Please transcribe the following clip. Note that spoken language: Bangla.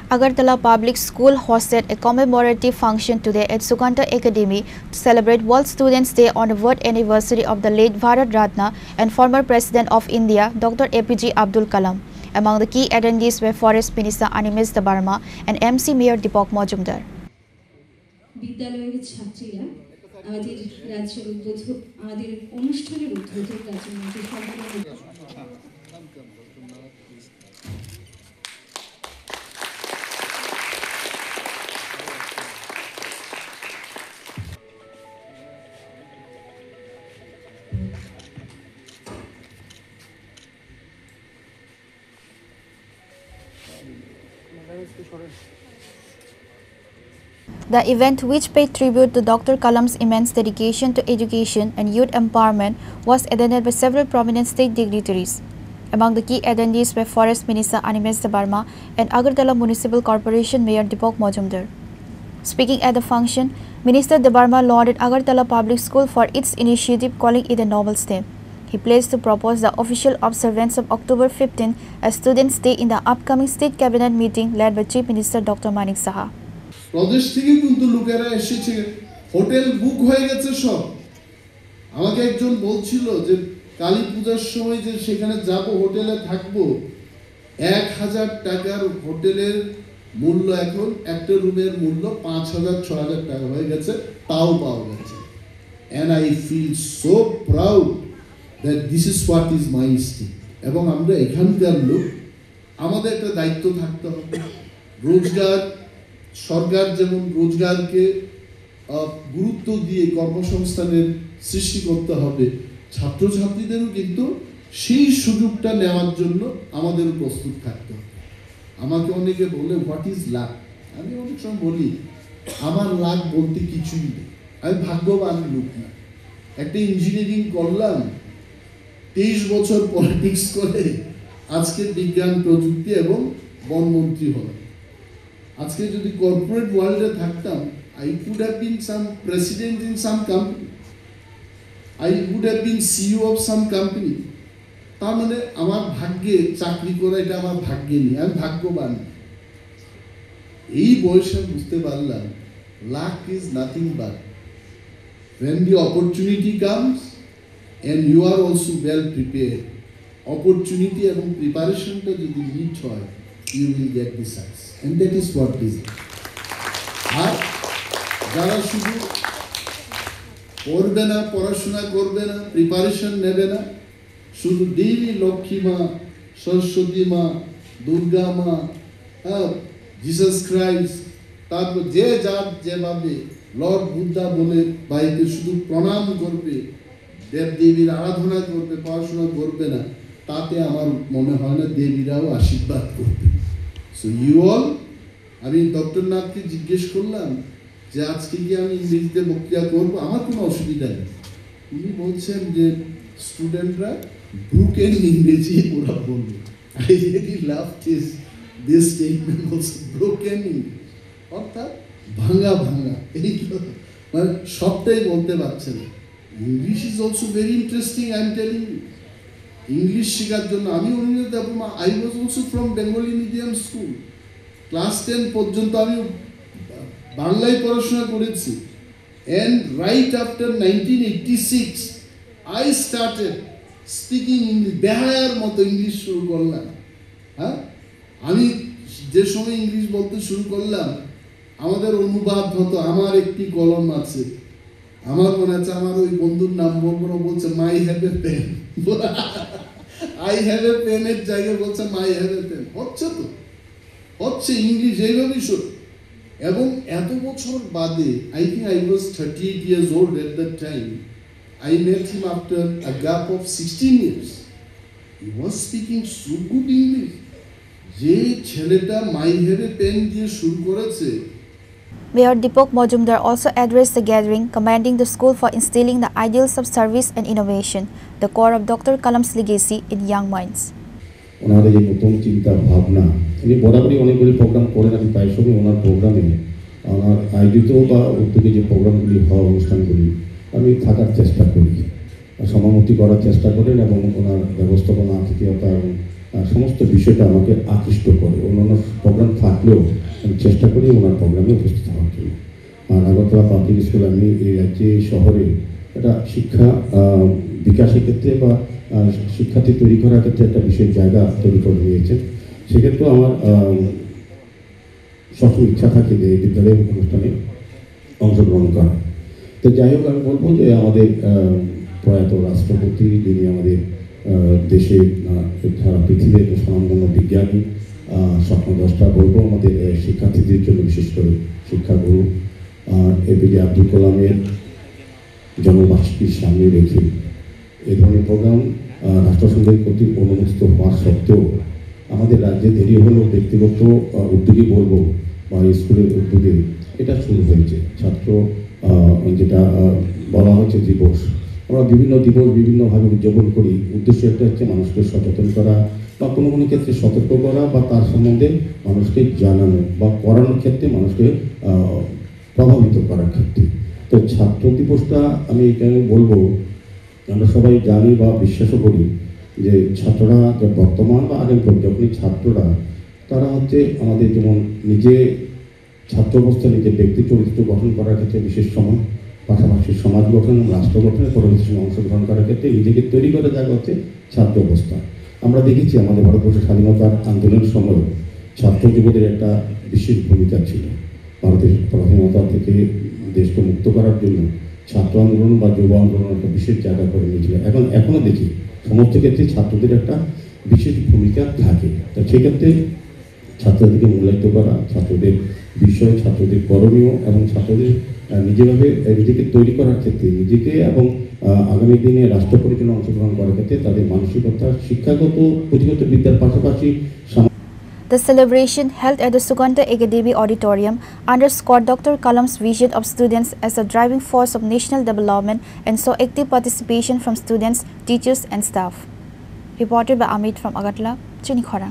Agartala Public School hosted a commemorative function today at Sukanta Academy to celebrate World Students' Day on the 1st anniversary of the late Bharat Ratna and former President of India, Dr. APJ Abdul Kalam. Among the key attendees were Forest Minister Animesh Debarma and MC Mayor Deepak Majumdar. বিদ্যালয়ের ছাত্রীরা আমাদের রাজ্যের উদ্বোধক আমাদের অনুষ্ঠানের উদ্বোধক রাজ্যমন্ত্রী The event, which paid tribute to Dr. Kalam's immense dedication to education and youth empowerment, was attended by several prominent state dignitaries. Among the key attendees were Forest Minister Animesh Debarma and Agartala Municipal Corporation Mayor Deepak Majumdar. Speaking at the function, Minister Debarma lauded Agartala Public School for its initiative, calling it a noble step. He pledged to propose the official observance of October 15 as Students' Day in the upcoming State Cabinet meeting led by Chief Minister Dr. Manik Saha. প্রদেশ থেকে কিন্তু লোকেরা এসেছে, হোটেল বুক হয়ে গেছে সব। আমাকে একজন বলছিল যে কালী পূজার সময় যে সেখানে যাব, হোটেলে থাকবো, 1000 টাকার হোটেলের মূল্য এখন একটা রুমের মূল্য 5000-6000 টাকা হয়ে গেছে, তাও পাওয়া গেছে। And I feel so proud that this is what is my state. এবং আমরা এখানকার লোক, আমাদের একটা দায়িত্ব থাকতে হবে। রোজগার, সরকার যেমন রোজগারকে গুরুত্ব দিয়ে কর্মসংস্থানের সৃষ্টি করতে হবে, ছাত্রছাত্রীদেরও কিন্তু সেই সুযোগটা নেওয়ার জন্য আমাদের প্রস্তুত থাকতে হবে। আমাকে অনেকে বলে হোয়াট ইজ লাক, আমি অনেক সময় বলি আমার লাক বলতে কিছুই নেই, আমি ভাগ্যবান লোক না। একটা ইঞ্জিনিয়ারিং করলাম, 23 বছর পলিটিক্স করে আজকে বিজ্ঞান প্রযুক্তি এবং বনমন্ত্রী হলাম। আজকে যদি কর্পোরেট ওয়ার্ল্ডে থাকতাম, I could have been some president in some company, I would have been CEO of some company. তার মানে আমার ভাগ্যে চাকরি করা এটা আমার ভাগ্যে নেই, আমি ভাগ্যবান। এই বয়সে বুঝতে পারলাম luck is nothing but when the opportunity comes and you are also well prepared, opportunity এবং প্রিপারেশনটা যদি মিট হয়, you will get the success, and that is what is it. আর যারা শুধু পড়বে না, পড়াশোনা করবে না, প্রিপারেশন নেবে না, শুধু ডেইলি লক্ষ্মী মা, সরস্বতী মা, দুর্গা মা, জিসাস ক্রাইস্ট, তারপর যে যার যেভাবে লর্ড বুদ্ধা বলে বাড়িতে শুধু প্রণাম করবে, দেবদেবীর আরাধনা করবে, পড়াশোনা করবে না, তাতে আমার মনে হয় না দেবীরাও আশীর্বাদ করবে। সো ইউ অল, আমি ডক্টর নাথকে জিজ্ঞেস করলাম যে আজকে কি আমি ইংরেজিতে বক্তৃতা করবো, আমার কোনো অসুবিধা নেই। উনি বলছেন যে স্টুডেন্টরা ব্রোকেন ইংরেজি ওরা বলবে। I really love this statement also, broken ইংরেজি, অর্থাৎ ভাঙা ভাঙা, এইগুলো মানে সবটাই বলতে পারছে না। English is also very interesting, I am telling you. English শেখার জন্য আমি Anindya Debbarma, I was also from Bengali medium school, class 10 পর্যন্ত আমি বাংলায় পড়াশোনা করেছি। And right after 1986 I started speaking English, বেহায়ার মতো ইংলিশ শুরু করলাম। হ্যাঁ, আমি যে সময় ইংলিশ বলতে শুরু করলাম, আমাদের অনুবাদ হতো, আমার একটি কলম আছে, আমার মনে আছে আমার ওই বন্ধুর নাম বলবো, বলছে my have a pen, I have a পেনের জায়গায় বলছে মাই হ্যাভ এ পেন। হচ্ছে তো হচ্ছে, ইংলিশ এইভাবেই শুরু। এবং এত বছর বাদে, I think I was 38 years old at that time, I met him after a gap of 16 years. He was speaking so good English. যে ছেলেটা মাই হ্যাভ এ পেন দিয়ে শুরু করেছে। Mayor Deepak Majumdar also addressed the gathering, commending the school for instilling the ideals of service and innovation, the core of Dr. Kalam's legacy, in young minds. ওনাদের এই নতুন চিন্তা ভাবনা, উনি বরাবরই অনেকগুলি প্রোগ্রাম করেন, আমি প্রায় সময় ওনার প্রোগ্রামে, ওনার আয়োজিত বা উদ্যোগে যে প্রোগ্রামগুলি হওয়া, অনুষ্ঠানগুলি আমি থাকার চেষ্টা করি, সমামতি করার চেষ্টা করেন এবং ওনার ব্যবস্থাপনা, আতিথেয়তা এবং সমস্ত বিষয়টা আমাকে আকৃষ্ট করে। অন্যান্য প্রোগ্রাম থাকলেও আমি চেষ্টা করি ওনার প্রোগ্রামে উপস্থিত হওয়ার জন্য। আর আগরতলা পাবলিক স্কুল আমি এই রাজ্যে শহরে একটা শিক্ষা বিকাশের ক্ষেত্রে বা শিক্ষার্থী তৈরি করার ক্ষেত্রে একটা বিশেষ জায়গা তৈরি করে নিয়েছেন। সেক্ষেত্রেও আমার সবসময় ইচ্ছা থাকে যে এই বিদ্যালয়ের অনুষ্ঠানে অংশগ্রহণ করা। তো যাই হোক, আমি বলবো যে আমাদের প্রয়াত রাষ্ট্রপতি, যিনি আমাদের দেশে সারা পৃথিবীর স্বনামধন্য বিজ্ঞানী, স্বপ্নদ্রষ্টা বলবো, আমাদের শিক্ষার্থীদের জন্য বিশেষ করে শিক্ষাগুরু এপিজে আব্দুল কালামের জন্মবার্ষিকীর সামনে রেখে এই ধরনের প্রোগ্রাম রাষ্ট্রসংঘের কর্তৃক অনুমোদিত হওয়ার সত্ত্বেও আমাদের রাজ্যে দেরি হলেও ব্যক্তিগত উদ্যোগী বলবো বা স্কুলের উদ্যোগে এটা শুরু হয়েছে। ছাত্র যেটা বলা হচ্ছে দিবস, আমরা বিভিন্ন দিবস বিভিন্নভাবে উদযাপন করি। উদ্দেশ্য একটা হচ্ছে মানুষকে সচেতন করা বা কোনো কোনো ক্ষেত্রে সতর্ক করা বা তার সম্বন্ধে মানুষকে জানানো বা করানোর ক্ষেত্রে মানুষকে প্রভাবিত করার ক্ষেত্রে। তো ছাত্র দিবসটা আমি এখানে বলবো, আমরা সবাই জানি বা বিশ্বাসও করি যে ছাত্ররা বর্তমান বা আগের যখনই ছাত্ররা তারা হচ্ছে আমাদের যেমন নিজে ছাত্র অবস্থায় নিজের ব্যক্তি চরিত্র গঠন করার ক্ষেত্রে বিশেষ সময়, পাশাপাশি সমাজ গঠন এবং রাষ্ট্র গঠনে পরবর্তী সময় অংশগ্রহণ করার ক্ষেত্রে নিজেকে তৈরি করার জায়গা হচ্ছে ছাত্র অবস্থা। আমরা দেখেছি আমাদের ভারতবর্ষের স্বাধীনতার আন্দোলনের সময় ছাত্র যুবদের একটা বিশেষ ভূমিকা ছিল। ভারতের স্বাধীনতা থেকে দেশকে মুক্ত করার জন্য ছাত্র আন্দোলন বা যুব আন্দোলন একটা বিশেষ জায়গা করে নিয়েছিল। এখনও দেখি সমস্ত ক্ষেত্রে ছাত্রদের একটা বিশেষ ভূমিকা থাকে। তো সেক্ষেত্রে ছাত্রদেরকে মূল্যায়িত করা, ছাত্রদের বিষয়, ছাত্রদের করণীয় এবং ছাত্রদের নিজেকে তৈরি করার ক্ষেত্রে নিজেকে এবং আগামী দিনে রাষ্ট্র পরিচালনায় অংশগ্রহণ করার ক্ষেত্রে তাদের মানসিকতা, শিক্ষাগত পুঁথিগত বিদ্যার পাশাপাশি। The celebration held at the Sugandha Egadevi Auditorium underscored Dr. Kalam's vision of students as a driving force of national development and saw active participation from students, teachers and staff. Reported by Amit from Agartala, Chunikhara.